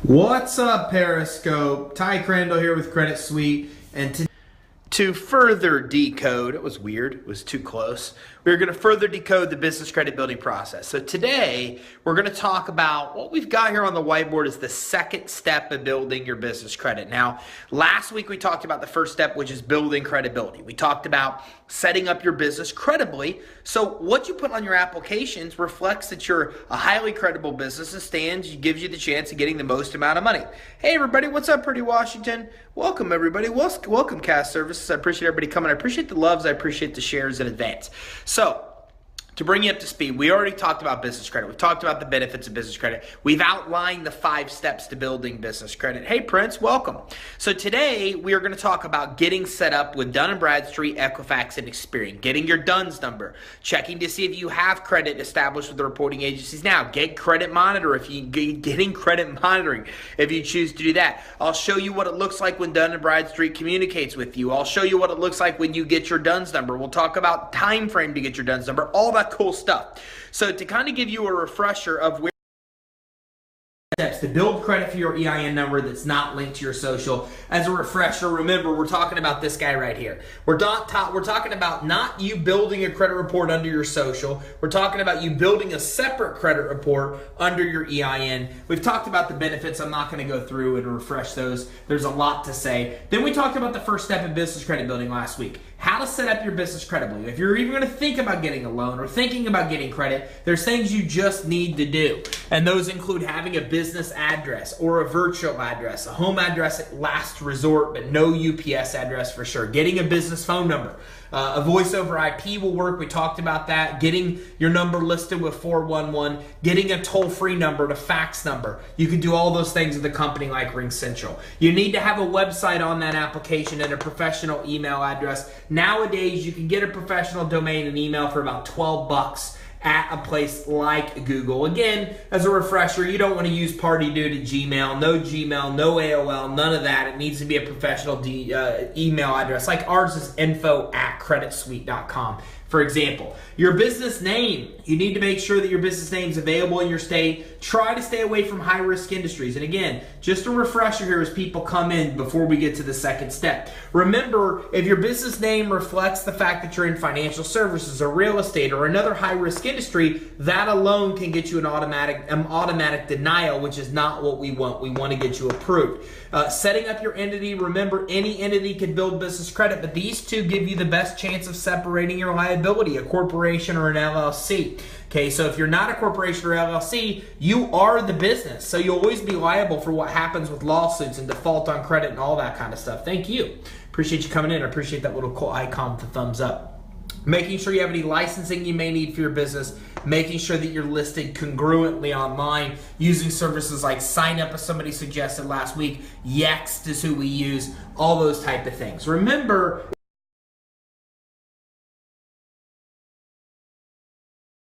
What's up, Periscope? Ty Crandall here with Credit Suite, and to further decode, it was weird, it was too close. We're going to further decode the business credit building process. So today, we're going to talk about what we've got here on the whiteboard is the second step of building your business credit. Now, last week we talked about the first step, which is building credibility. We talked about setting up your business credibly. So what you put on your applications reflects that you're a highly credible business and gives you the chance of getting the most amount of money. Hey everybody, what's up, Pretty Washington? Welcome everybody. Welcome Cast Services. I appreciate everybody coming. I appreciate the loves. I appreciate the shares in advance. So, to bring you up to speed, we already talked about business credit. We've talked about the benefits of business credit. We've outlined the 5 steps to building business credit. Hey, Prince, welcome. So today, we are going to talk about getting set up with Dun & Bradstreet, Equifax, and Experian. Getting your DUNS number. Checking to see if you have credit established with the reporting agencies now. Get credit monitor getting credit monitoring if you choose to do that. I'll show you what it looks like when Dun & Bradstreet communicates with you. I'll show you what it looks like when you get your DUNS number. We'll talk about time frame to get your DUNS number. All that cool stuff. So to kind of give you a refresher of where steps to build credit for your EIN number that's not linked to your social. As a refresher, remember we're talking about this guy right here. We're talking about not you building a credit report under your social. We're talking about you building a separate credit report under your EIN. We've talked about the benefits. I'm not going to go through and refresh those. There's a lot to say. Then we talked about the first step in business credit building last week. How to set up your business credibly. If you're even going to think about getting a loan or thinking about getting credit, there's things you just need to do. And those include having a business address or a virtual address, a home address at last resort, but no UPS address for sure. Getting a business phone number. A voice over IP will work. We talked about that. Getting your number listed with 411. Getting a toll-free number to fax number. You can do all those things with a company like RingCentral. You need to have a website on that application and a professional email address. Nowadays, you can get a professional domain and email for about $12 at a place like Google. Again, as a refresher, you don't want to use party due to Gmail, no AOL, none of that. It needs to be a professional email address. Like ours is info@creditsuite.com. For example, your business name, you need to make sure that your business name is available in your state. Try to stay away from high-risk industries. And again, just a refresher here as people come in before we get to the second step. Remember, if your business name reflects the fact that you're in financial services or real estate or another high-risk industry, that alone can get you an automatic denial, which is not what we want. We want to get you approved. Setting up your entity, remember, any entity can build business credit, but these two give you the best chance of separating your liability, a corporation or an LLC. Okay, so if you're not a corporation or LLC, you are the business. So you'll always be liable for what happens with lawsuits and default on credit and all that kind of stuff. Thank you. Appreciate you coming in. I appreciate that little cool icon with the thumbs up. Making sure you have any licensing you may need for your business, making sure that you're listed congruently online, using services like SignUp, as somebody suggested last week, Yext is who we use, all those type of things. Remember,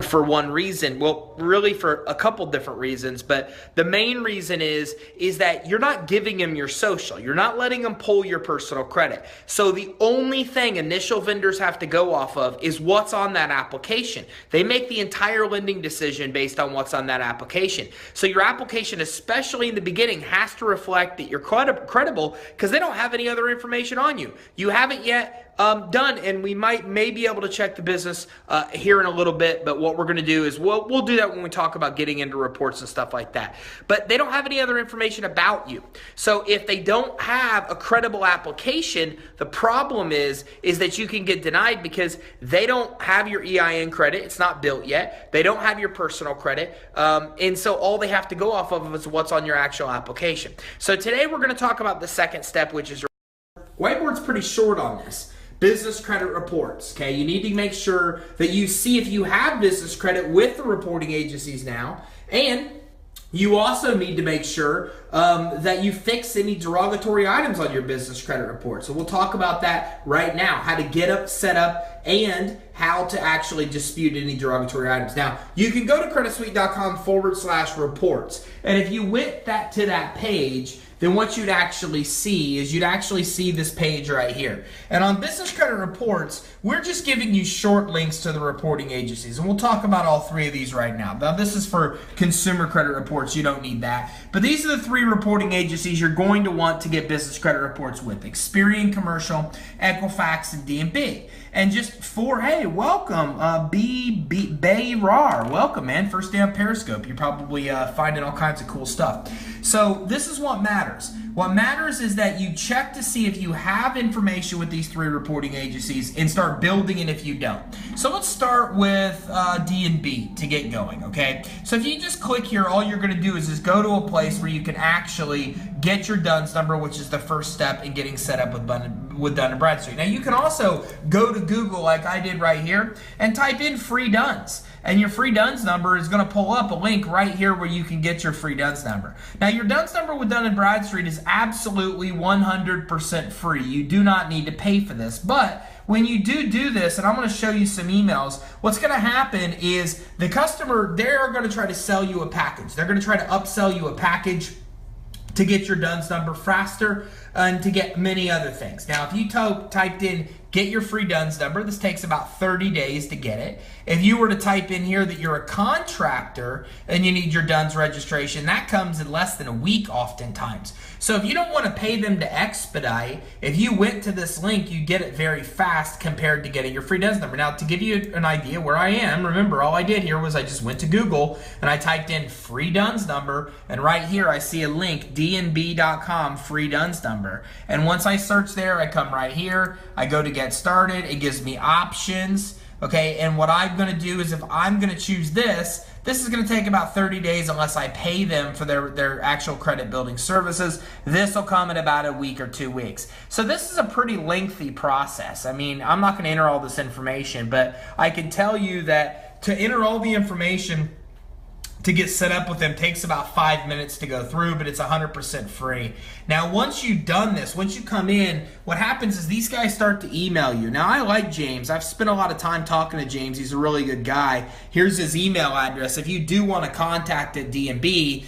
for one reason, well, really for a couple different reasons, but the main reason is that you're not giving them your social. You're not letting them pull your personal credit. So the only thing initial vendors have to go off of is what's on that application. They make the entire lending decision based on what's on that application. So your application, especially in the beginning, has to reflect that you're credible because they don't have any other information on you. You haven't yet done, and we may be able to check the business here in a little bit, but what we're going to do is we'll do that when we talk about getting into reports and stuff like that. But they don't have any other information about you. So if they don't have a credible application, the problem is that you can get denied because they don't have your EIN credit. It's not built yet. They don't have your personal credit. And so all they have to go off of is what's on your actual application. So today we're going to talk about the second step, which is whiteboard's pretty short on this. Business credit reports, okay? You need to make sure that you see if you have business credit with the reporting agencies now, and you also need to make sure that you fix any derogatory items on your business credit report. So we'll talk about that right now, how to get up, set up, and how to actually dispute any derogatory items. Now, you can go to creditsuite.com/reports. And if you went to that page, then what you'd actually see is this page right here. And on business credit reports, we're just giving you short links to the reporting agencies. And we'll talk about all three of these right now. Now, this is for consumer credit reports. You don't need that. But these are the three reporting agencies you're going to want to get business credit reports with: Experian Commercial, Equifax, and D&B. And just hey, welcome, Bayrar. Welcome, man. First day on Periscope. You're probably finding all kinds of cool stuff. So this is what matters. What matters is that you check to see if you have information with these three reporting agencies and start building it if you don't. So let's start with D&B to get going, okay? So if you just click here, all you're going to do is just go to a place where you can actually get your DUNS number, which is the first step in getting set up with Dun & Bradstreet. Now you can also go to Google like I did right here and type in free DUNS. And your free DUNS number is going to pull up a link right here where you can get your free DUNS number. Now, your DUNS number with Dun & Bradstreet is absolutely 100% free. You do not need to pay for this. But when you do this, and I'm going to show you some emails, what's going to happen is the customer, they're going to try to sell you a package. They're going to try to upsell you a package to get your DUNS number faster and to get many other things. Now, if you typed in get your free DUNS number, this takes about 30 days to get it. If you were to type in here that you're a contractor and you need your DUNS registration, that comes in less than a week oftentimes. So if you don't want to pay them to expedite, if you went to this link, you get it very fast compared to getting your free DUNS number. Now, to give you an idea where I am, remember, all I did here was I just went to Google and I typed in free DUNS number, and right here I see a link, dnb.com free DUNS number. And once I search there, I come right here, I go to get started, it gives me options. Okay, and what I'm going to do is if I'm going to choose this is going to take about 30 days unless I pay them for their actual credit building services. This will come in about a week or 2 weeks. So this is a pretty lengthy process. I mean, I'm not going to enter all this information, but I can tell you that to enter all the information to get set up with them takes about 5 minutes to go through, but it's 100% free. Now, once you've done this, once you come in, what happens is these guys start to email you. Now, I like James. I've spent a lot of time talking to James. He's a really good guy. Here's his email address. If you do want to contact at D&B,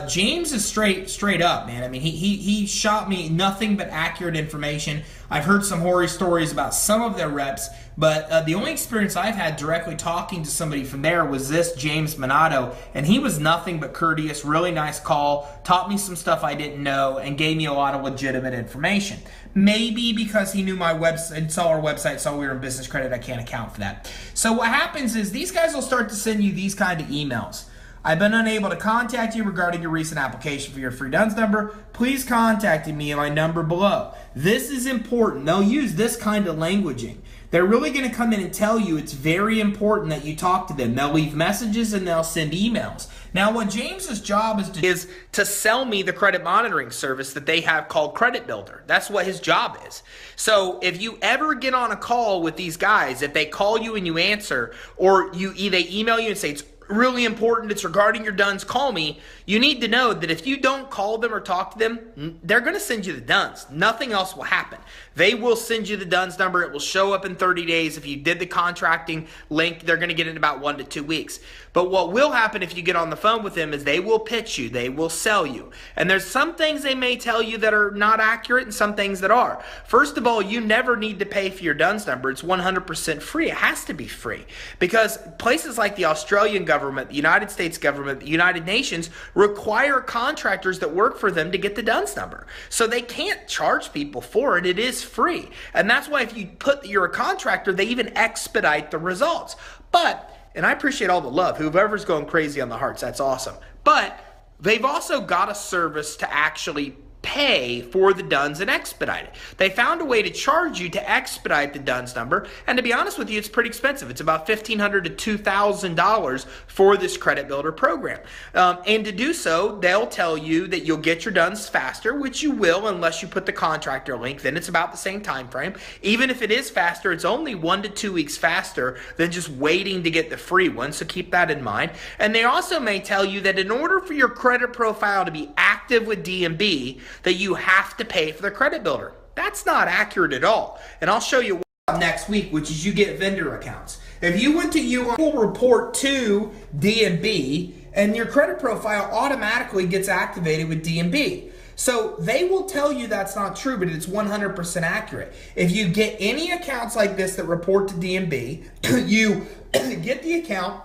James is straight up, man. I mean, he shot me nothing but accurate information. I've heard some horror stories about some of their reps, but the only experience I've had directly talking to somebody from there was this James Minato, and he was nothing but courteous, really nice call, taught me some stuff I didn't know, and gave me a lot of legitimate information. Maybe because he knew my website, saw our website, saw we were in business credit, I can't account for that. So what happens is these guys will start to send you these kind of emails. I've been unable to contact you regarding your recent application for your free DUNS number. Please contact me at my number below. This is important. They'll use this kind of languaging. They're really going to come in and tell you it's very important that you talk to them. They'll leave messages and they'll send emails. Now, what James's job is to sell me the credit monitoring service that they have called Credit Builder. That's what his job is. So if you ever get on a call with these guys, if they call you and you answer, or they email you and say it's really important, it's regarding your DUNS, call me, you need to know that if you don't call them or talk to them, they're going to send you the DUNS. Nothing else will happen. They will send you the DUNS number. It will show up in 30 days. If you did the contracting link, they're going to get it in about 1 to 2 weeks. But what will happen if you get on the phone with them is they will pitch you. They will sell you. And there's some things they may tell you that are not accurate and some things that are. First of all, you never need to pay for your DUNS number. It's 100% free. It has to be free because places like the Australian government, the United States government, the United Nations require contractors that work for them to get the DUNS number. So they can't charge people for it. It is free. And that's why if you put that you're a contractor, they even expedite the results. But, and I appreciate all the love, whoever's going crazy on the hearts, that's awesome. But they've also got a service to actually pay for the DUNS and expedite it. They found a way to charge you to expedite the DUNS number, and to be honest with you, it's pretty expensive. It's about $1,500 to $2,000 for this credit builder program. And to do so, they'll tell you that you'll get your DUNS faster, which you will unless you put the contractor link. Then it's about the same time frame. Even if it is faster, it's only 1 to 2 weeks faster than just waiting to get the free one, so keep that in mind. And they also may tell you that in order for your credit profile to be active with D&B, that you have to pay for the credit builder. That's not accurate at all. And I'll show you why. next week, which is you get vendor accounts. If you went to you will report to D&B, and your credit profile automatically gets activated with D&B. So they will tell you that's not true, but it's 100% accurate. If you get any accounts like this that report to D&B, you get the account,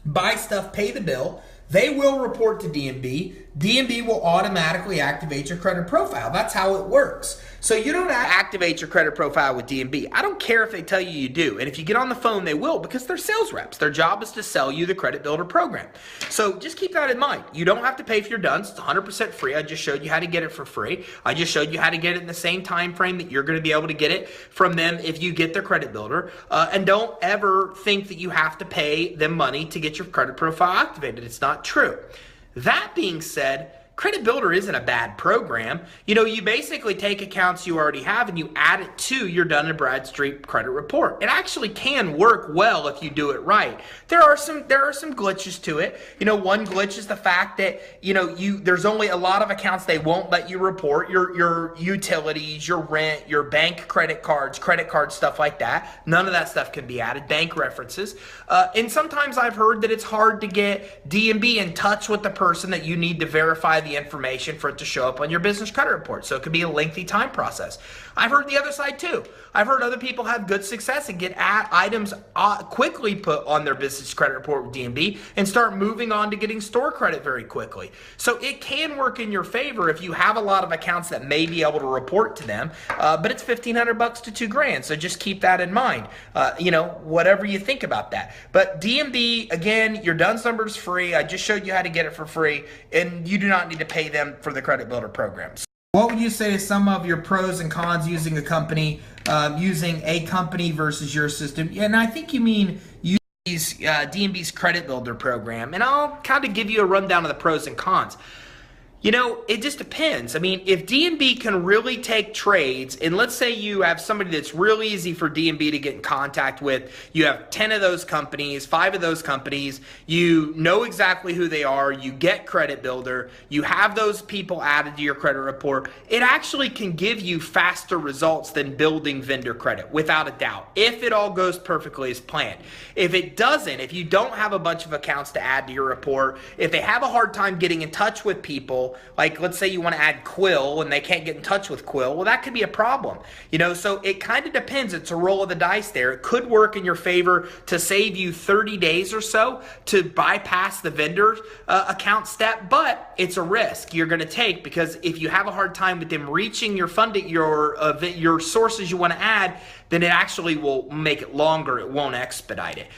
buy stuff, pay the bill, they will report to D&B. D&B will automatically activate your credit profile. That's how it works. So you don't activate your credit profile with D&B. I don't care if they tell you you do. And if you get on the phone, they will, because they're sales reps. Their job is to sell you the Credit Builder program. So just keep that in mind. You don't have to pay if you're done. It's 100% free. I just showed you how to get it for free. I just showed you how to get it in the same time frame that you're going to be able to get it from them if you get their Credit Builder. And don't ever think that you have to pay them money to get your credit profile activated. It's not true. That being said, Credit Builder isn't a bad program. You know, you basically take accounts you already have and you add it to your Dun & Bradstreet credit report. It actually can work well if you do it right. There are some glitches to it. You know, one glitch is the fact that, you know, there's only a lot of accounts they won't let you report, your utilities, your rent, your bank credit cards, stuff like that. None of that stuff can be added, bank references. And sometimes I've heard that it's hard to get D&B in touch with the person that you need to verify the information for it to show up on your business credit report. So it could be a lengthy time process. I've heard the other side too. I've heard other people have good success and get items quickly put on their business credit report with D&B and start moving on to getting store credit very quickly. So it can work in your favor if you have a lot of accounts that may be able to report to them, but it's $1,500 to $2,000. So just keep that in mind. You know, whatever you think about that. But D&B, again, your DUNS number is free. I just showed you how to get it for free, and you do not need to pay them for the Credit Builder programs. What would you say is some of your pros and cons using a company versus your system? And I think you mean D&B's Credit Builder program. And I'll kind of give you a rundown of the pros and cons. You know, it just depends. I mean, if D&B can really take trades, and let's say you have somebody that's real easy for D&B to get in contact with, you have 10 of those companies, 5 of those companies, you know exactly who they are, you get Credit Builder, you have those people added to your credit report, it actually can give you faster results than building vendor credit, without a doubt, if it all goes perfectly as planned. If it doesn't, if you don't have a bunch of accounts to add to your report, if they have a hard time getting in touch with people, like let's say you want to add Quill and they can't get in touch with Quill, well, that could be a problem. You know, so it kind of depends. It's a roll of the dice there. It could work in your favor to save you 30 days or so to bypass the vendor account step, but it's a risk you're going to take, because if you have a hard time with them reaching your funding, your sources you want to add, then it actually will make it longer. It won't expedite it.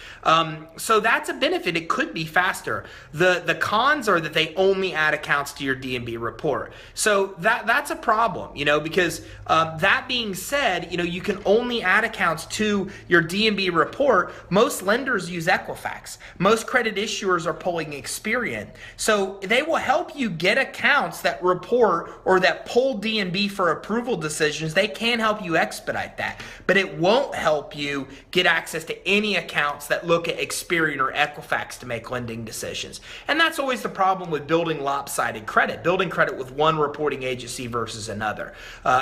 So that's a benefit. It could be faster. The cons are that they only add accounts to your D&B report. So that's a problem, you know, because that being said, you know, you can only add accounts to your D&B report. Most lenders use Equifax. Most credit issuers are pulling Experian. So they will help you get accounts that report or that pull D&B for approval decisions. They can help you expedite that, but it won't help you get access to any accounts that look at Experian or Equifax to make lending decisions. And that's always the problem with building lopsided credit, building credit with one reporting agency versus another.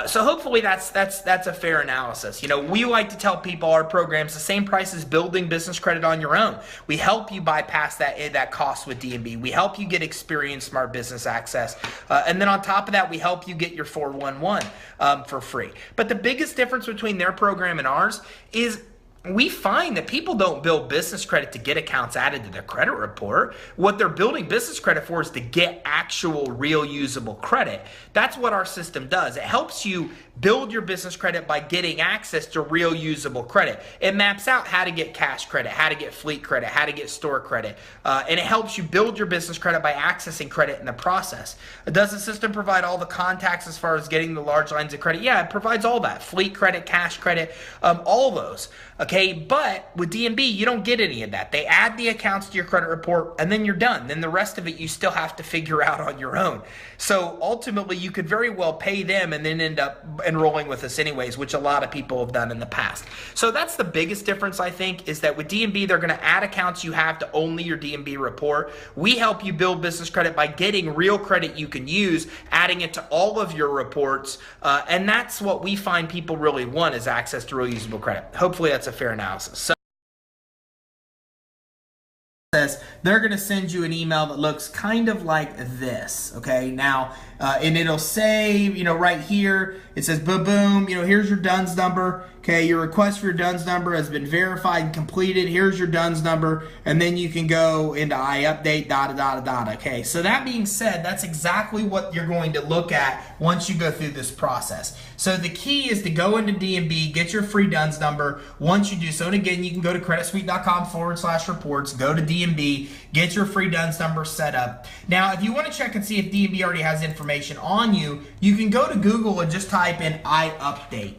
So hopefully that's a fair analysis. You know, we like to tell people our program's the same price as building business credit on your own. We help you bypass that cost with D&B. We help you get Experian Smart Business Access. And then on top of that, we help you get your 411 for free. But the biggest difference between their program and ours is we find that people don't build business credit to get accounts added to their credit report. What they're building business credit for is to get actual real usable credit. That's what our system does. It helps you build your business credit by getting access to real usable credit. It maps out how to get cash credit, how to get fleet credit, how to get store credit, and it helps you build your business credit by accessing credit in the process. Does the system provide all the contacts as far as getting the large lines of credit? Yeah, it provides all that. Fleet credit, cash credit, all those. Okay, but with D&B, you don't get any of that. They add the accounts to your credit report and then you're done. Then the rest of it you still have to figure out on your own. So ultimately, you could very well pay them and then end up enrolling with us anyways, which a lot of people have done in the past. So that's the biggest difference, I think, is that with D&B, they're going to add accounts you have to only your D&B report. We help you build business credit by getting real credit you can use, adding it to all of your reports, and that's what we find people really want, is access to real usable credit. Hopefully that's a fair analysis. So they're going to send you an email that looks kind of like this, okay? Now, and it'll say, you know, right here, it says, boom, you know, here's your DUNS number, okay? Your request for your DUNS number has been verified and completed. Here's your DUNS number, and then you can go into iUpdate, okay? So that being said, that's exactly what you're going to look at once you go through this process. So the key is to go into D&B, get your free DUNS number. Once you do so, and again, you can go to creditsuite.com/reports, go to D&B, get your free DUNS number set up. Now, if you want to check and see if D&B already has information on you, you can go to Google and just type in iUpdate.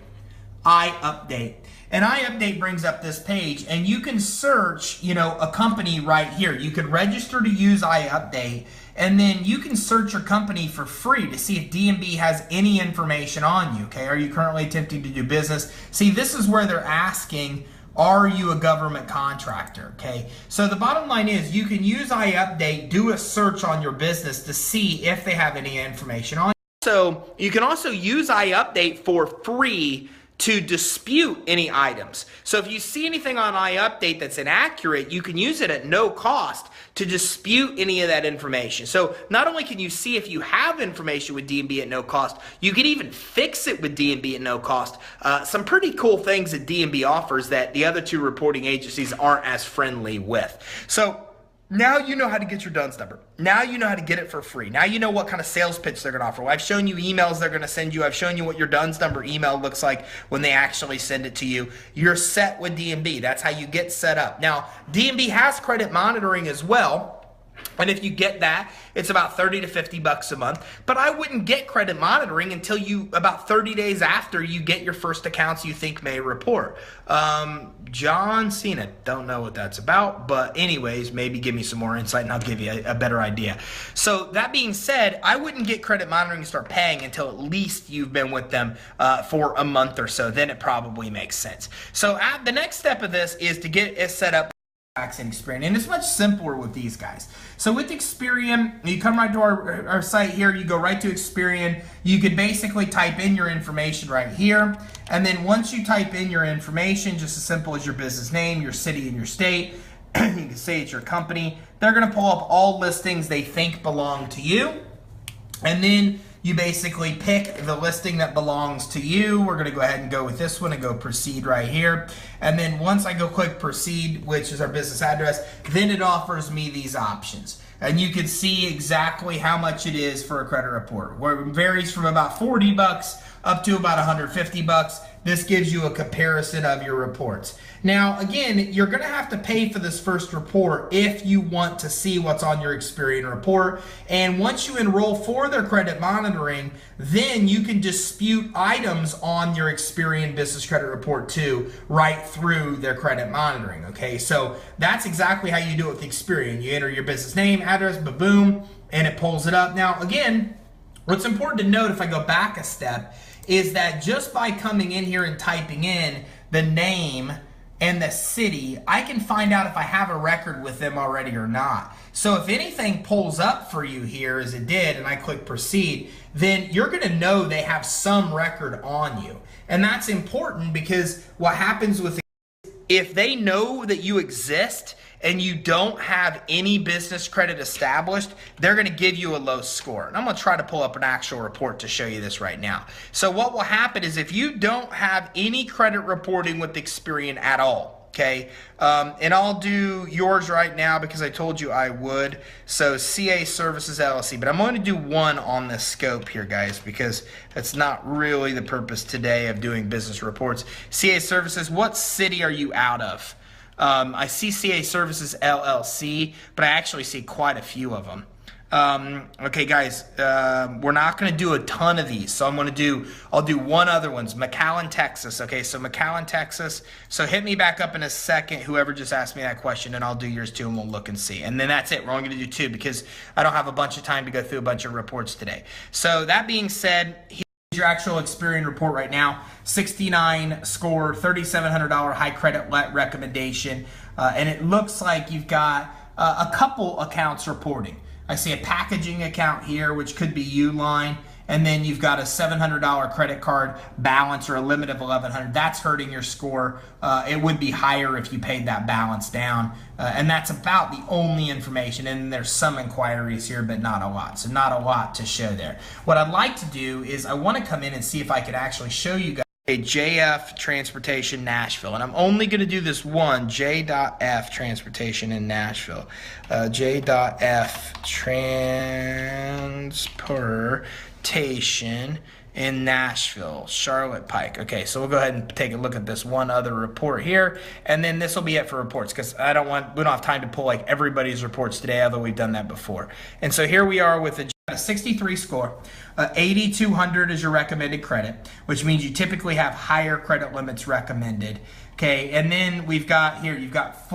And iUpdate brings up this page, and you can search, you know, a company right here. You can register to use iUpdate, and then you can search your company for free to see if D&B has any information on you, okay? Are you currently attempting to do business? See, this is where they're asking, are you a government contractor, okay? So the bottom line is you can use iUpdate, do a search on your business to see if they have any information on you. So you can also use iUpdate for free to dispute any items. So if you see anything on iUpdate that's inaccurate, you can use it at no cost to dispute any of that information. So not only can you see if you have information with D&B at no cost, you can even fix it with D&B at no cost. Some pretty cool things that D&B offers that the other two reporting agencies aren't as friendly with. So now you know how to get your DUNS number. Now you know how to get it for free. Now you know what kind of sales pitch they're going to offer. Well, I've shown you emails they're going to send you. I've shown you what your DUNS number email looks like when they actually send it to you. You're set with D&B. That's how you get set up. Now, D&B has credit monitoring as well. And if you get that, it's about $30 to $50 a month. But I wouldn't get credit monitoring until about 30 days after you get your first accounts you think may report. John Cena, don't know what that's about. But anyways, maybe give me some more insight and I'll give you a better idea. So that being said, I wouldn't get credit monitoring and start paying until at least you've been with them for a month or so. Then it probably makes sense. So the next step of this is to get it set up and Experian, and it's much simpler with these guys. So with Experian, you come right to our site here, you go right to Experian, you can basically type in your information right here, and then once you type in your information, just as simple as your business name, your city, and your state, you can say it's your company, they're going to pull up all listings they think belong to you, and then you basically pick the listing that belongs to you. We're going to go ahead and go with this one and go proceed right here. And then once I go click proceed, which is our business address, then it offers me these options. And you can see exactly how much it is for a credit report, where it varies from about $40 up to about $150. This gives you a comparison of your reports. Now, again, you're going to have to pay for this first report if you want to see what's on your Experian report. And once you enroll for their credit monitoring, then you can dispute items on your Experian business credit report too, right through their credit monitoring. Okay, so that's exactly how you do it with Experian. You enter your business name, address, boom, and it pulls it up. Now, again, what's important to note if I go back a step is that just by coming in here and typing in the name and the city, I can find out if I have a record with them already or not. So if anything pulls up for you here, as it did, and I click proceed, then you're going to know they have some record on you. And that's important because what happens with if they know that you exist and you don't have any business credit established, they're going to give you a low score. And I'm going to try to pull up an actual report to show you this right now. So what will happen is if you don't have any credit reporting with Experian at all, okay, and I'll do yours right now because I told you I would. So CA Services LLC, but I'm going to do one on this scope here, guys, because that's not really the purpose today of doing business reports. CA Services, what city are you out of? I see CA Services LLC, but I actually see quite a few of them. Okay, guys, we're not going to do a ton of these, so I'll do one other one's McAllen, Texas. Okay, so McAllen, Texas. So hit me back up in a second, whoever just asked me that question, and I'll do yours too, and we'll look and see. And then that's it. We're only going to do two because I don't have a bunch of time to go through a bunch of reports today. So that being said, here's your actual Experian report right now. 69 score, $3,700 high credit recommendation, and it looks like you've got a couple accounts reporting. I see a packaging account here, which could be Uline, and then you've got a $700 credit card balance or a limit of $1,100. That's hurting your score. It would be higher if you paid that balance down, and that's about the only information. And there's some inquiries here, but not a lot. So not a lot to show there. What I'd like to do is I want to come in and see if I could actually show you guys a JF Transportation Nashville, and I'm only going to do this one, J.F Transportation in Nashville. J.F Transportation in Nashville, Charlotte Pike. Okay, so we'll go ahead and take a look at this one other report here, and then this will be it for reports because we don't have time to pull like everybody's reports today, although we've done that before. And so here we are with a 63 score. 8,200 is your recommended credit, which means you typically have higher credit limits recommended. Okay, and then we've got here, you've got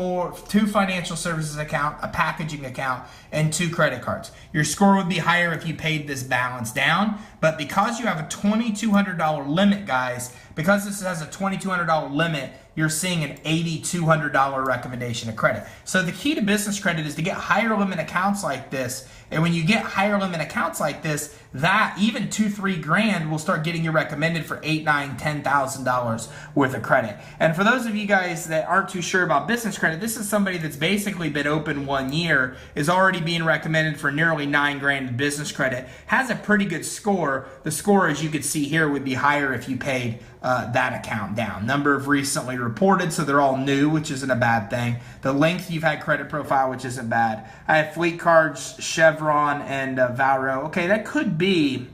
two financial services account, a packaging account, and 2 credit cards. Your score would be higher if you paid this balance down, but because you have a $2,200 limit, guys, because this has a $2,200 limit, you're seeing an $8,200 recommendation of credit. So the key to business credit is to get higher limit accounts like this. And when you get higher limit accounts like this, that even $2-3 grand will start getting you recommended for $8,000, $9,000, $10,000 worth of credit. And for those of you guys that aren't too sure about business credit, this is somebody that's basically been open 1 year, is already being recommended for nearly $9 grand in business credit, has a pretty good score. The score, as you can see here, would be higher if you paid that account down. Number of recently reported, so they're all new, which isn't a bad thing. The length you've had credit profile, which isn't bad. I have fleet cards, Chevron, and Valro. Okay, that could be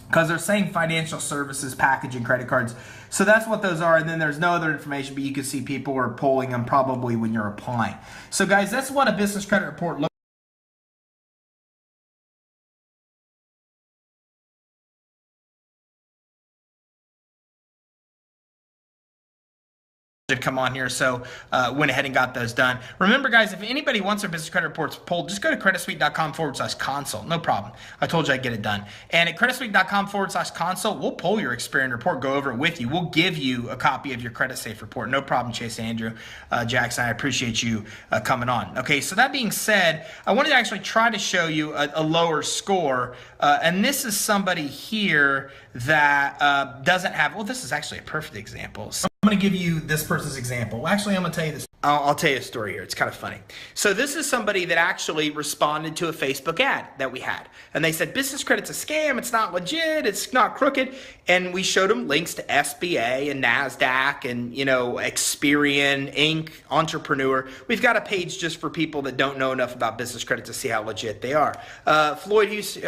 because they're saying financial services, packaging, credit cards. So that's what those are, and then there's no other information, but you can see people are pulling them probably when you're applying. So guys, that's what a business credit report looks to come on here, so went ahead and got those done. Remember, guys, if anybody wants their business credit reports pulled, just go to creditsuite.com/consult. No problem. I told you I'd get it done. And at creditsuite.com/consult, we'll pull your Experian report, go over it with you. We'll give you a copy of your credit safe report. No problem, Chase Andrew Jackson. I appreciate you coming on. Okay, so that being said, I wanted to actually try to show you a lower score. And this is somebody here that doesn't have, well, this is actually a perfect example. So I'm going to give you this person's example. Well, actually, I'm going to tell you this. I'll tell you a story here. It's kind of funny. So this is somebody that actually responded to a Facebook ad that we had. And they said, business credit's a scam. It's not legit. It's not crooked. And we showed them links to SBA and NASDAQ and, you know, Experian, Inc., Entrepreneur. We've got a page just for people that don't know enough about business credit to see how legit they are. Floyd Houston,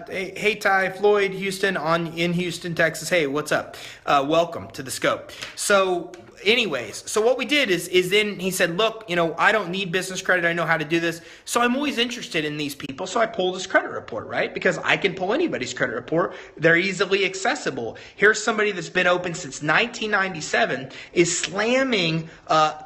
hey Ty, Floyd Houston in Houston, Texas. Hey, what's up? Welcome to the Scope. So anyways, so what we did is then he said, look, you know, I don't need business credit. I know how to do this. So I'm always interested in these people. So I pulled his credit report, right? Because I can pull anybody's credit report. They're easily accessible. Here's somebody that's been open since 1997, is slamming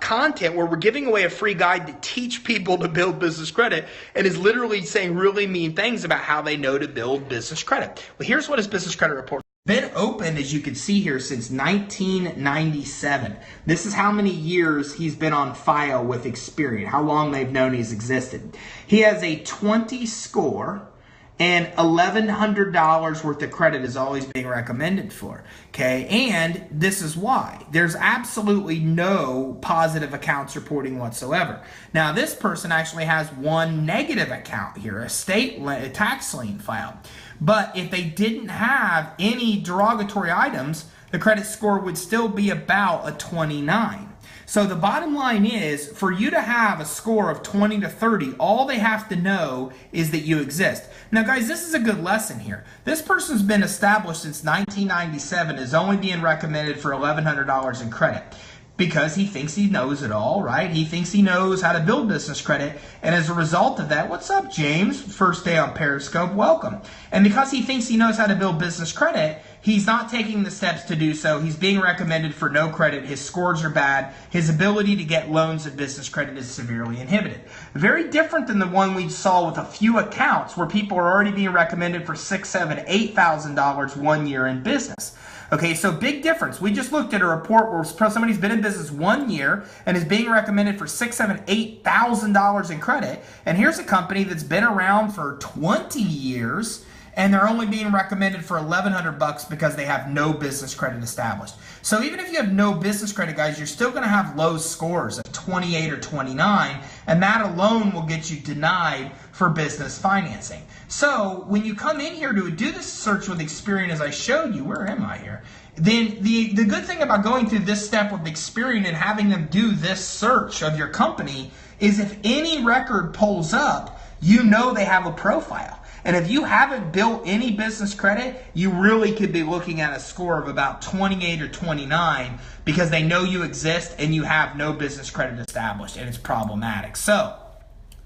content where we're giving away a free guide to teach people to build business credit, and is literally saying really mean things about how they know to build business credit. Well, here's what his business credit report been open, as you can see here, since 1997. This is how many years he's been on file with Experian, how long they've known he's existed. He has a 20 score, and $1,100 worth of credit is always being recommended for. Okay, and this is why. There's absolutely no positive accounts reporting whatsoever. Now, this person actually has one negative account here, a tax lien filed. But if they didn't have any derogatory items, the credit score would still be about a 29. So the bottom line is, for you to have a score of 20 to 30, all they have to know is that you exist. Now, guys, this is a good lesson here. This person's been established since 1997, is only being recommended for $1,100 in credit. because he thinks he knows it all, right? He thinks he knows how to build business credit. And as a result of that, what's up, James? First day on Periscope, welcome. And because he thinks he knows how to build business credit, he's not taking the steps to do so. He's being recommended for no credit. His scores are bad. His ability to get loans of business credit is severely inhibited. Very different than the one we saw with a few accounts where people are already being recommended for $6,000, $7,000, $8,000 1 year in business. Okay, so big difference. We just looked at a report where somebody's been in business 1 year and is being recommended for $6,000, $7,000, $8,000 in credit. And here's a company that's been around for 20 years and they're only being recommended for $1,100 because they have no business credit established. So even if you have no business credit, guys, you're still going to have low scores of 28 or 29, and that alone will get you denied for business financing. So when you come in here to do this search with Experian, as I showed you, where am I here? Then the good thing about going through this step with Experian and having them do this search of your company is if any record pulls up, you know they have a profile. And if you haven't built any business credit, you really could be looking at a score of about 28 or 29 because they know you exist and you have no business credit established, and it's problematic. So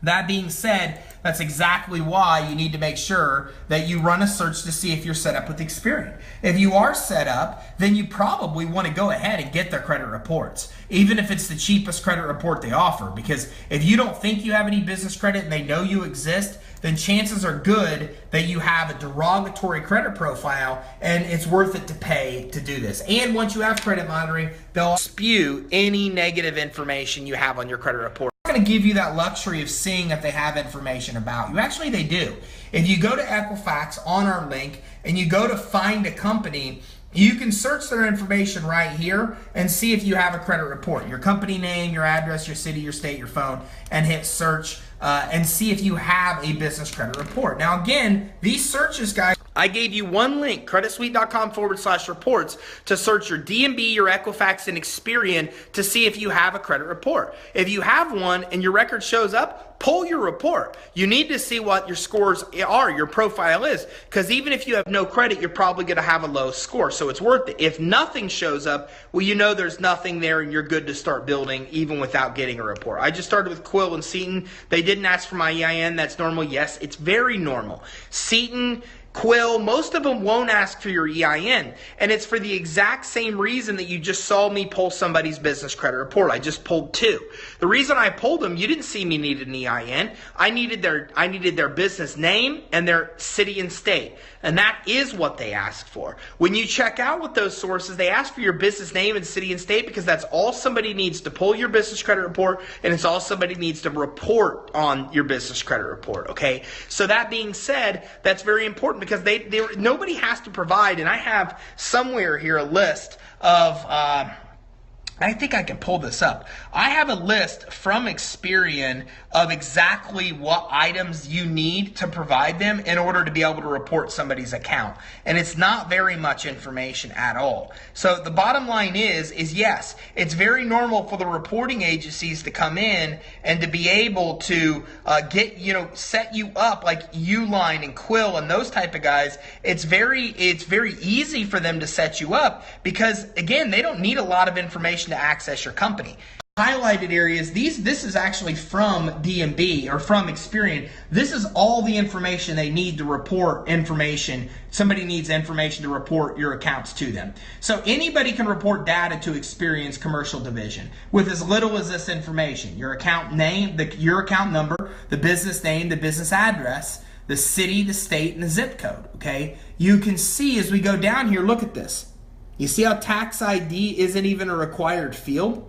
that being said, that's exactly why you need to make sure that you run a search to see if you're set up with Experian. If you are set up, then you probably want to go ahead and get their credit reports, even if it's the cheapest credit report they offer. Because if you don't think you have any business credit and they know you exist, then chances are good that you have a derogatory credit profile and it's worth it to pay to do this. And once you have credit monitoring, they'll spew any negative information you have on your credit report. Going to give you that luxury of seeing if they have information about you. Actually, they do. If you go to Equifax on our link and you go to find a company, you can search their information right here and see if you have a credit report. Your company name, your address, your city, your state, your phone, and hit search and see if you have a business credit report. Now again, these searches, guys, I gave you one link, creditsuite.com/reports, to search your DMB, your Equifax, and Experian to see if you have a credit report. If you have one and your record shows up, pull your report. You need to see what your scores are, your profile is, because even if you have no credit, you're probably going to have a low score, so it's worth it. If nothing shows up, well, you know there's nothing there and you're good to start building even without getting a report. I just started with Quill and Seton. They didn't ask for my EIN. That's normal. Yes, it's very normal. Seton, Quill, most of them won't ask for your EIN, and it's for the exact same reason that you just saw me pull somebody's business credit report. I just pulled two. The reason I pulled them, you didn't see me need an EIN. I needed their business name and their city and state, and that is what they asked for. When you check out with those sources, they ask for your business name and city and state because that's all somebody needs to pull your business credit report, and it's all somebody needs to report on your business credit report, okay? So that being said, that's very important because nobody has to provide, and I have somewhere here a list of, I think I can pull this up. I have a list from Experian of exactly what items you need to provide them in order to be able to report somebody's account. And it's not very much information at all. So the bottom line is yes, it's very normal for the reporting agencies to come in and to be able to set you up like Uline and Quill and those type of guys. It's very easy for them to set you up because, again, they don't need a lot of information to access your company. Highlighted areas, this is actually from DMB or from Experian. This is all the information they need to report information. Somebody needs information to report your accounts to them. So anybody can report data to Experian's commercial division with as little as this information: your account name, your account number, the business name, the business address, the city, the state, and the zip code. Okay, you can see as we go down here, look at this. You see how tax ID isn't even a required field?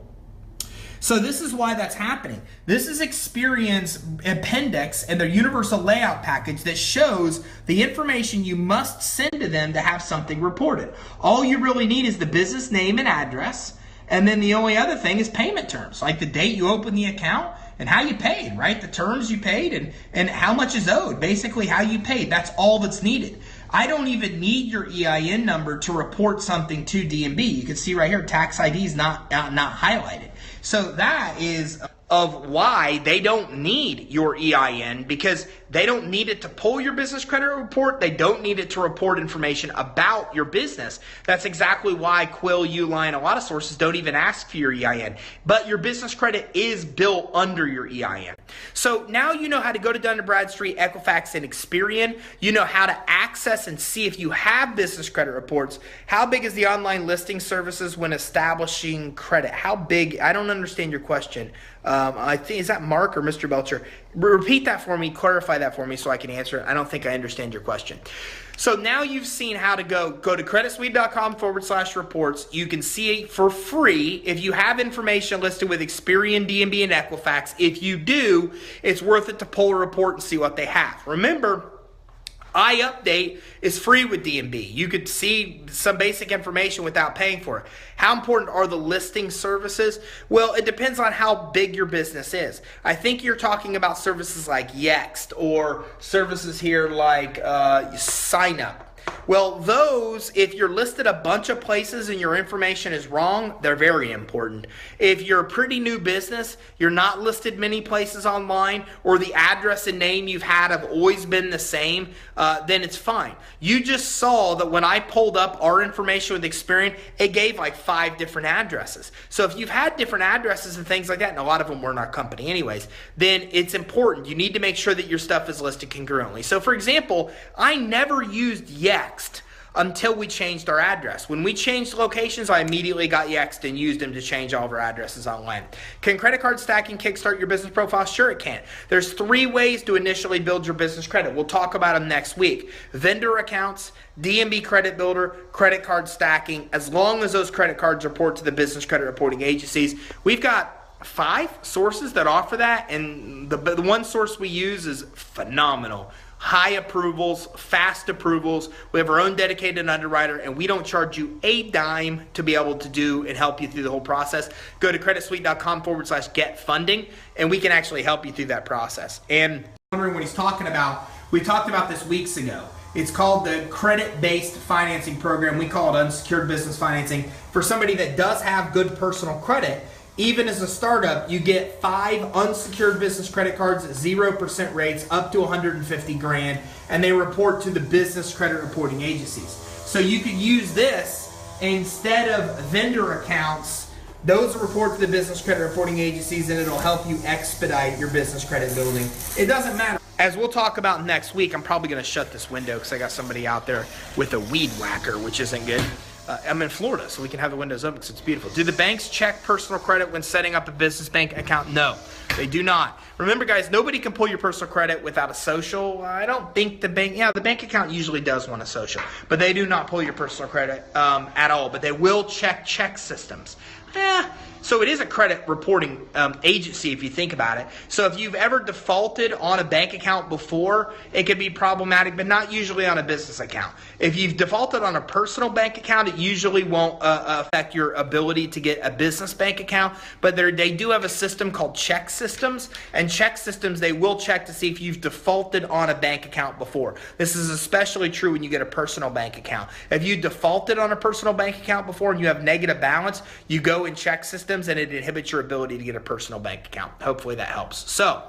So this is why that's happening. This is Experian's appendix and their universal layout package that shows the information you must send to them to have something reported. All you really need is the business name and address, and then the only other thing is payment terms, like the date you opened the account and how you paid, right? The terms you paid and how much is owed, basically how you paid. That's all that's needed. I don't even need your EIN number to report something to DMB. You can see right here, tax ID is not highlighted. So that is of why they don't need your EIN, because They don't need it to pull your business credit report. They don't need it to report information about your business. That's exactly why Quill, Uline, a lot of sources don't even ask for your EIN. But your business credit is built under your EIN. So now you know how to go to Dun & Bradstreet, Equifax, and Experian. You know how to access and see if you have business credit reports. How big is the online listing services when establishing credit? How big? I don't understand your question. I think, is that Mark or Mr. Belcher? Repeat that for me, clarify that for me so I can answer it. I don't think I understand your question. So now you've seen how to go to creditsuite.com/reports. You can see it for free if you have information listed with Experian, D&B, and Equifax. If you do, it's worth it to pull a report and see what they have. Remember, iUpdate is free with D&B. You could see some basic information without paying for it. How important are the listing services? Well, it depends on how big your business is. I think you're talking about services like Yext or services here like SignUp. Well, those, if you're listed a bunch of places and your information is wrong, they're very important. If you're a pretty new business, you're not listed many places online, or the address and name you've had have always been the same, then it's fine. You just saw that when I pulled up our information with Experian, it gave like 5 different addresses. So if you've had different addresses and things like that, and a lot of them were in our company anyways, then it's important. You need to make sure that your stuff is listed congruently. So for example, I never used Yext until we changed our address. When we changed locations, I immediately got Yext and used them to change all of our addresses online. Can credit card stacking kickstart your business profile? Sure it can. There's 3 ways to initially build your business credit. We'll talk about them next week. Vendor accounts, D&B credit builder, credit card stacking, as long as those credit cards report to the business credit reporting agencies. We've got 5 sources that offer that, and the one source we use is phenomenal. High approvals, fast approvals. We have our own dedicated underwriter, and we don't charge you a dime to be able to do and help you through the whole process. Go to creditsuite.com/get-funding, and we can actually help you through that process. And wondering what he's talking about, we talked about this weeks ago. It's called the credit-based financing program. We call it unsecured business financing. For somebody that does have good personal credit, even as a startup, you get 5 unsecured business credit cards at 0% rates up to 150 grand, and they report to the business credit reporting agencies. So you could use this instead of vendor accounts. Those report to the business credit reporting agencies, and it'll help you expedite your business credit building. It doesn't matter. As we'll talk about next week, I'm probably going to shut this window because I got somebody out there with a weed whacker, which isn't good. I'm in Florida, so we can have the windows open because it's beautiful. Do the banks check personal credit when setting up a business bank account? No, they do not. Remember, guys, nobody can pull your personal credit without a social. I don't think the bank account usually does want a social, but they do not pull your personal credit at all. But they will check systems. So it is a credit reporting agency if you think about it. So if you've ever defaulted on a bank account before, it can be problematic, but not usually on a business account. If you've defaulted on a personal bank account, it usually won't affect your ability to get a business bank account. But they do have a system called check systems, and check systems, they will check to see if you've defaulted on a bank account before. This is especially true when you get a personal bank account. If you defaulted on a personal bank account before and you have negative balance, you go in check systems, and it inhibits your ability to get a personal bank account. Hopefully that helps. So,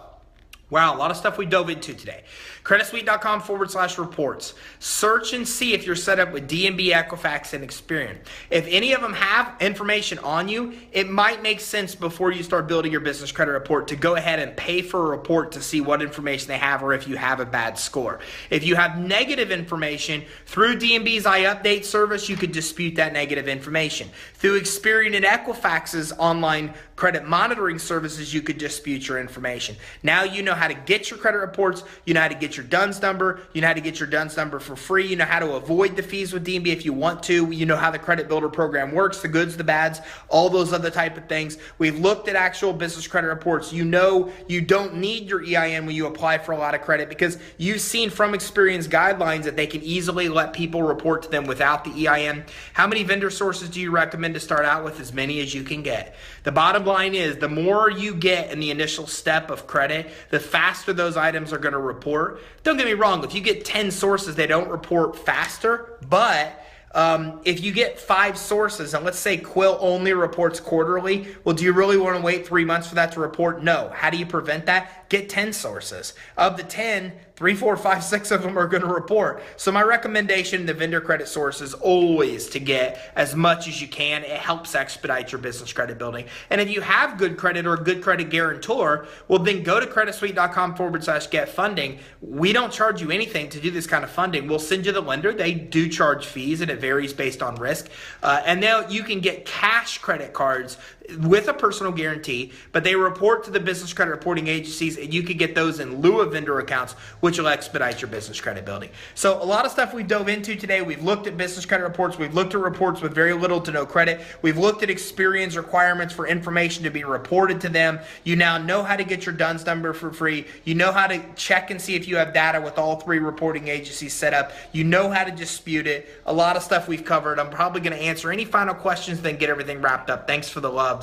wow, a lot of stuff we dove into today. creditsuite.com/reports. Search and see if you're set up with D&B, Equifax, and Experian. If any of them have information on you, it might make sense before you start building your business credit report to go ahead and pay for a report to see what information they have or if you have a bad score. If you have negative information, through D&B's iUpdate service, you could dispute that negative information. Through Experian and Equifax's online credit monitoring services, you could dispute your information. Now you know how to get your credit reports, you know how to get your DUNS number, you know how to get your DUNS number for free, you know how to avoid the fees with D&B if you want to, you know how the credit builder program works, the goods, the bads, all those other type of things. We've looked at actual business credit reports. You know you don't need your EIN when you apply for a lot of credit because you've seen from Experian's guidelines that they can easily let people report to them without the EIN. How many vendor sources do you recommend to start out with? As many as you can get. The bottom line is the more you get in the initial step of credit, the faster those items are going to report. Don't get me wrong, if you get 10 sources, they don't report faster, but If you get 5 sources, and let's say Quill only reports quarterly, well, do you really want to wait 3 months for that to report? No. How do you prevent that? Get 10 sources. Of the 10, 3, 4, 5, 6 of them are going to report. So my recommendation, the vendor credit source, is always to get as much as you can. It helps expedite your business credit building. And if you have good credit or a good credit guarantor, well, then go to creditsuite.com/get funding. We don't charge you anything to do this kind of funding. We'll send you the lender. They do charge fees, and it varies based on risk. And now you can get cash credit cards with a personal guarantee, but they report to the business credit reporting agencies, and you can get those in lieu of vendor accounts, which will expedite your business credit building. So a lot of stuff we dove into today. We've looked at business credit reports. We've looked at reports with very little to no credit. We've looked at experience requirements for information to be reported to them. You now know how to get your DUNS number for free. You know how to check and see if you have data with all 3 reporting agencies set up. You know how to dispute it. A lot of stuff we've covered. I'm probably going to answer any final questions, then get everything wrapped up. Thanks for the loves.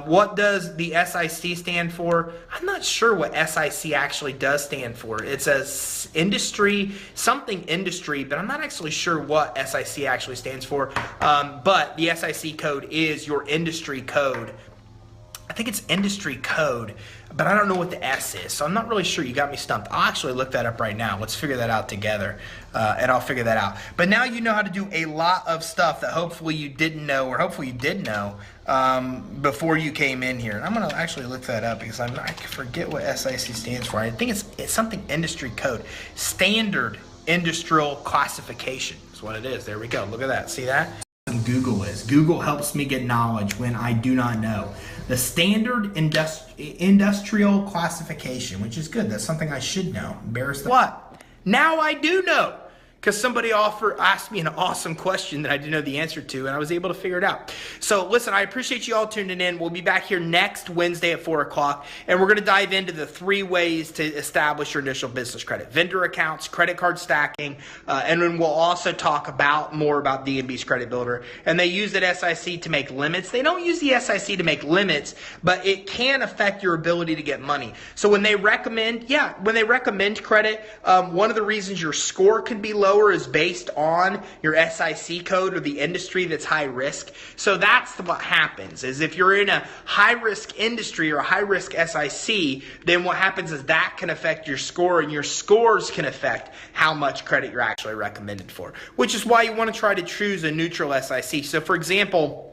What does the SIC stand for? I'm not sure what SIC actually does stand for. It says industry, something industry, but I'm not actually sure what SIC actually stands for. But the SIC code is your industry code. I think it's industry code, but I don't know what the S is, so I'm not really sure. You got me stumped. I'll actually look that up right now. Let's figure that out together, and I'll figure that out. But now you know how to do a lot of stuff that hopefully you didn't know, or hopefully you did know before you came in here. And I'm going to actually look that up because I forget what SIC stands for. I think it's something industry code. Standard Industrial Classification is what it is. There we go. Look at that. See that? Google is. Google helps me get knowledge when I do not know. The Standard Industrial Classification, which is good. That's something I should know. Embarrassed. What? Now I do know. Because somebody asked me an awesome question that I didn't know the answer to, and I was able to figure it out. So listen, I appreciate you all tuning in. We'll be back here next Wednesday at 4 o'clock, and we're going to dive into the 3 ways to establish your initial business credit. Vendor accounts, credit card stacking, and then we'll also talk more about D&B's Credit Builder. And they use that SIC to make limits. They don't use the SIC to make limits, but it can affect your ability to get money. So when they recommend credit, one of the reasons your score could be lower is based on your SIC code or the industry that's high risk. So that's what happens, is if you're in a high risk industry or a high risk SIC, then what happens is that can affect your score, and your scores can affect how much credit you're actually recommended for, which is why you want to try to choose a neutral SIC. So for example,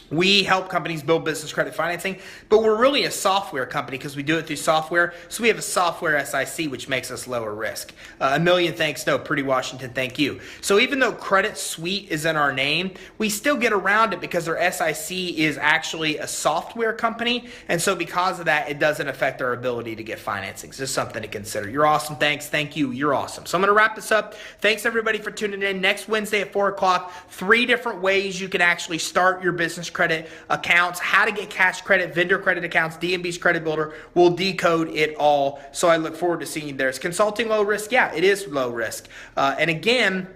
we help companies build business credit financing, but we're really a software company because we do it through software. So we have a software SIC, which makes us lower risk. A million thanks, no, Pretty Washington, thank you. So even though Credit Suite is in our name, we still get around it because our SIC is actually a software company. And so because of that, it doesn't affect our ability to get financing. So just something to consider. You're awesome. Thanks. Thank you. You're awesome. So I'm going to wrap this up. Thanks everybody for tuning in. Next Wednesday at 4 o'clock, 3 different ways you can actually start your business credit accounts, how to get cash credit, vendor credit accounts, D&B's Credit Builder. We'll decode it all. So I look forward to seeing you there. Is consulting low risk? Yeah, it is low risk. And again,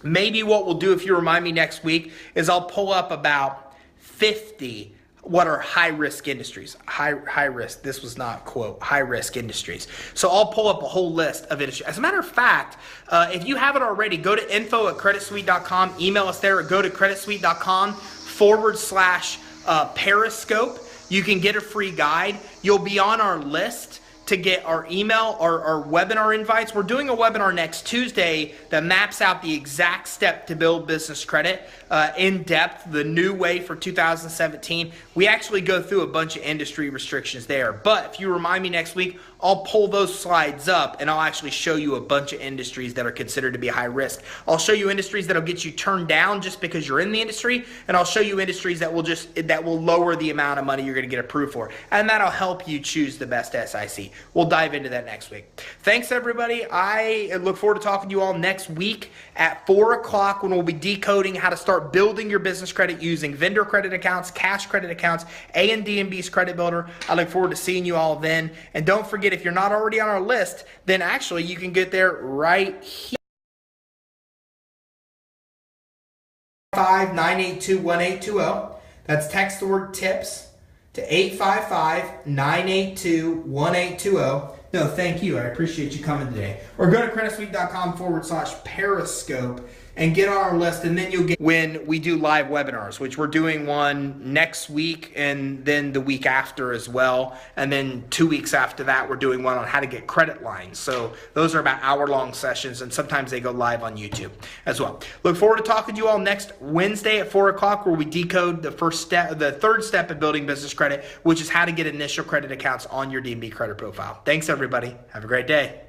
maybe what we'll do, if you remind me next week, is I'll pull up about 50 what are high risk industries. High risk. This was not quote high risk industries. So I'll pull up a whole list of industries. As a matter of fact, if you haven't already, go to info@creditsuite.com, email us there, or go to creditsuite.com/Periscope. You can get a free guide. You'll be on our list to get our email, our webinar invites. We're doing a webinar next Tuesday that maps out the exact step to build business credit in depth, the new way for 2017. We actually go through a bunch of industry restrictions there. But if you remind me next week, I'll pull those slides up and I'll actually show you a bunch of industries that are considered to be high risk. I'll show you industries that'll get you turned down just because you're in the industry, and I'll show you industries that will lower the amount of money you're going to get approved for, and that'll help you choose the best SIC. We'll dive into that next week. Thanks everybody. I look forward to talking to you all next week at 4 o'clock when we'll be decoding how to start building your business credit using vendor credit accounts, cash credit accounts, D&B's Credit Builder. I look forward to seeing you all then. And don't forget, if you're not already on our list, then actually you can get there right here. 855-982-1820. That's text the word tips to 855-982-1820. No, thank you. I appreciate you coming today. Or go to creditsuite.com/Periscope and get on our list, and then you'll get when we do live webinars, which we're doing one next week and then the week after as well. And then 2 weeks after that, we're doing one on how to get credit lines. So those are about hour-long sessions, and sometimes they go live on YouTube as well. Look forward to talking to you all next Wednesday at 4 o'clock, where we decode the third step of building business credit, which is how to get initial credit accounts on your D&B credit profile. Thanks, everybody. Have a great day.